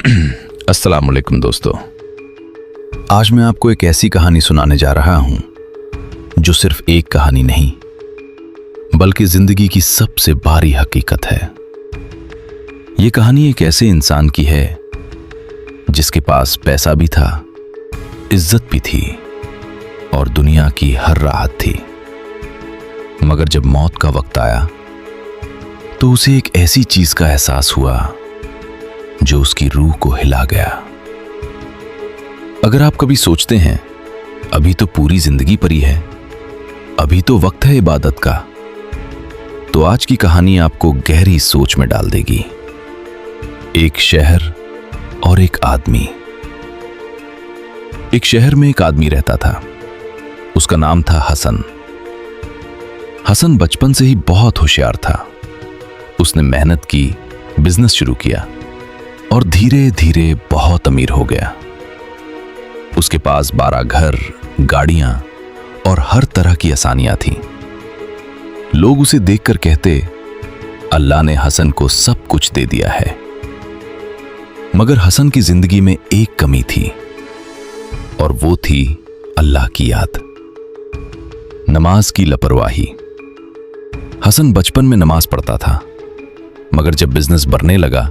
अस्सलाम वालेकुम दोस्तों। आज मैं आपको एक ऐसी कहानी सुनाने जा रहा हूं जो सिर्फ एक कहानी नहीं बल्कि जिंदगी की सबसे बारी हकीकत है। ये कहानी एक ऐसे इंसान की है जिसके पास पैसा भी था, इज्जत भी थी और दुनिया की हर राहत थी। मगर जब मौत का वक्त आया तो उसे एक ऐसी चीज का एहसास हुआ जो उसकी रूह को हिला गया। अगर आप कभी सोचते हैं अभी तो पूरी जिंदगी पड़ी है, अभी तो वक्त है इबादत का, तो आज की कहानी आपको गहरी सोच में डाल देगी। एक शहर और एक आदमी। एक शहर में एक आदमी रहता था। उसका नाम था हसन। हसन बचपन से ही बहुत होशियार था। उसने मेहनत की, बिजनेस शुरू किया और धीरे धीरे बहुत अमीर हो गया। उसके पास 12 घर, गाड़ियां और हर तरह की आसानियां थीं। लोग उसे देखकर कहते, अल्लाह ने हसन को सब कुछ दे दिया है। मगर हसन की जिंदगी में एक कमी थी और वो थी अल्लाह की याद, नमाज की लापरवाही। हसन बचपन में नमाज पढ़ता था, मगर जब बिजनेस बढ़ने लगा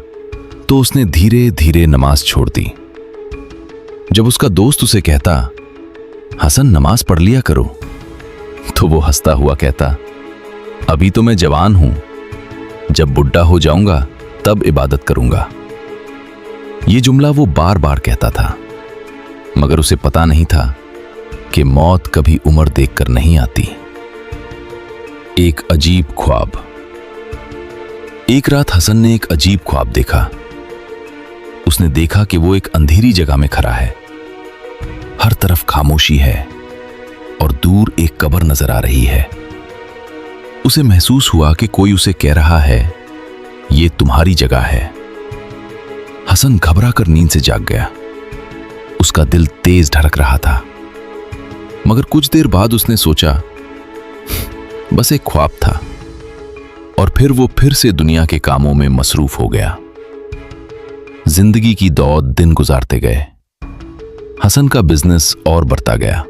तो उसने धीरे धीरे नमाज छोड़ दी। जब उसका दोस्त उसे कहता, हसन नमाज पढ़ लिया करो, तो वो हंसता हुआ कहता, अभी तो मैं जवान हूं, जब बुढ़ा हो जाऊंगा तब इबादत करूंगा। ये जुमला वो बार बार कहता था, मगर उसे पता नहीं था कि मौत कभी उम्र देखकर नहीं आती। एक अजीब ख्वाब। एक रात हसन ने एक अजीब ख्वाब देखा। उसने देखा कि वो एक अंधेरी जगह में खड़ा है। हर तरफ खामोशी है और दूर एक कब्र नजर आ रही है। उसे महसूस हुआ कि कोई उसे कह रहा है, ये तुम्हारी जगह है। हसन घबराकर नींद से जाग गया। उसका दिल तेज धड़क रहा था, मगर कुछ देर बाद उसने सोचा, बस एक ख्वाब था, और फिर वो फिर से दुनिया के कामों में मसरूफ हो गया। जिंदगी की दौड़ दिन गुजारते गए। हसन का बिजनेस और बढ़ता गया।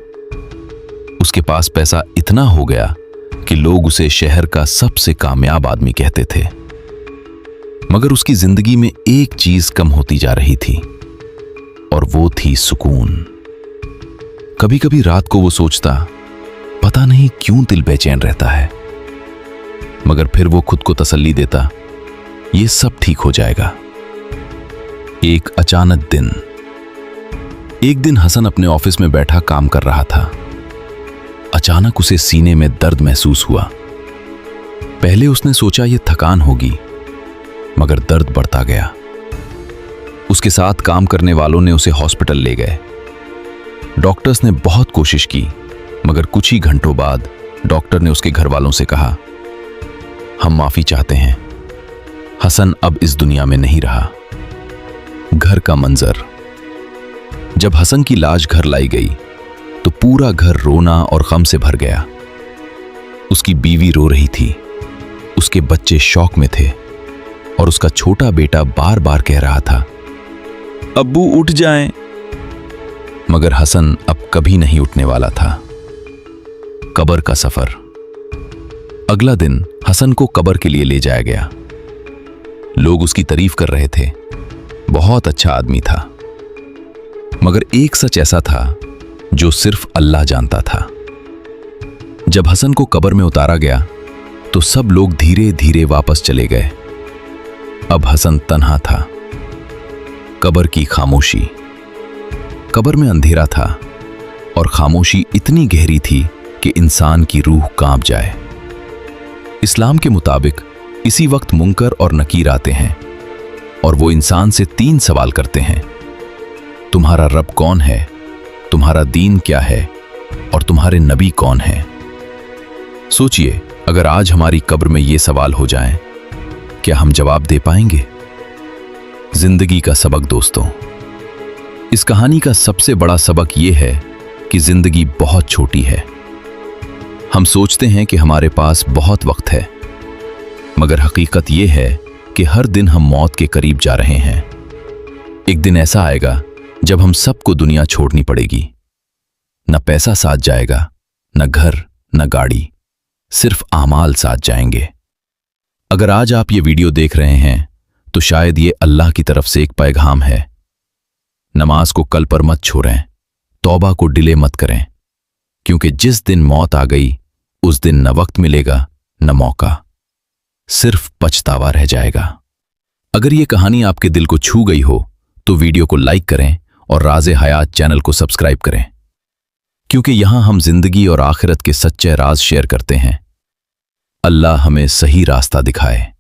उसके पास पैसा इतना हो गया कि लोग उसे शहर का सबसे कामयाब आदमी कहते थे। मगर उसकी जिंदगी में एक चीज कम होती जा रही थी और वो थी सुकून। कभी कभी रात को वो सोचता, पता नहीं क्यों दिल बेचैन रहता है, मगर फिर वो खुद को तसल्ली देता, ये सब ठीक हो जाएगा। एक अचानक दिन। एक दिन हसन अपने ऑफिस में बैठा काम कर रहा था। अचानक उसे सीने में दर्द महसूस हुआ। पहले उसने सोचा ये थकान होगी, मगर दर्द बढ़ता गया। उसके साथ काम करने वालों ने उसे हॉस्पिटल ले गए। डॉक्टर्स ने बहुत कोशिश की, मगर कुछ ही घंटों बाद डॉक्टर ने उसके घर वालों से कहा, हम माफी चाहते हैं, हसन अब इस दुनिया में नहीं रहा। घर का मंजर। जब हसन की लाश घर लाई गई तो पूरा घर रोना और गम से भर गया। उसकी बीवी रो रही थी, उसके बच्चे शौक में थे और उसका छोटा बेटा बार बार कह रहा था, अब्बू उठ जाएं। मगर हसन अब कभी नहीं उठने वाला था। कब्र का सफर। अगला दिन हसन को कब्र के लिए ले जाया गया। लोग उसकी तारीफ कर रहे थे, बहुत अच्छा आदमी था। मगर एक सच ऐसा था जो सिर्फ अल्लाह जानता था। जब हसन को कब्र में उतारा गया तो सब लोग धीरे धीरे वापस चले गए। अब हसन तन्हा था। कब्र की खामोशी। कब्र में अंधेरा था और खामोशी इतनी गहरी थी कि इंसान की रूह कांप जाए। इस्लाम के मुताबिक इसी वक्त मुनकर और नकीर आते हैं और वो इंसान से 3 सवाल करते हैं, तुम्हारा रब कौन है, तुम्हारा दीन क्या है और तुम्हारे नबी कौन है। सोचिए, अगर आज हमारी कब्र में ये सवाल हो जाएं, क्या हम जवाब दे पाएंगे? जिंदगी का सबक। दोस्तों, इस कहानी का सबसे बड़ा सबक यह है कि जिंदगी बहुत छोटी है। हम सोचते हैं कि हमारे पास बहुत वक्त है, मगर हकीकत यह है कि हर दिन हम मौत के करीब जा रहे हैं। एक दिन ऐसा आएगा जब हम सबको दुनिया छोड़नी पड़ेगी। न पैसा साथ जाएगा, न घर, न गाड़ी, सिर्फ आमाल साथ जाएंगे। अगर आज आप ये वीडियो देख रहे हैं तो शायद ये अल्लाह की तरफ से एक पैगाम है। नमाज को कल पर मत छोड़ें, तौबा को डिले मत करें, क्योंकि जिस दिन मौत आ गई उस दिन न वक्त मिलेगा न मौका, सिर्फ पछतावा रह जाएगा। अगर ये कहानी आपके दिल को छू गई हो तो वीडियो को लाइक करें और राज़े हयात चैनल को सब्सक्राइब करें, क्योंकि यहां हम जिंदगी और आखिरत के सच्चे राज शेयर करते हैं। अल्लाह हमें सही रास्ता दिखाए।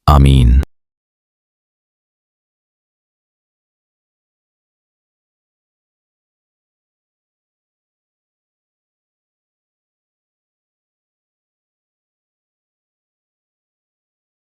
आमीन।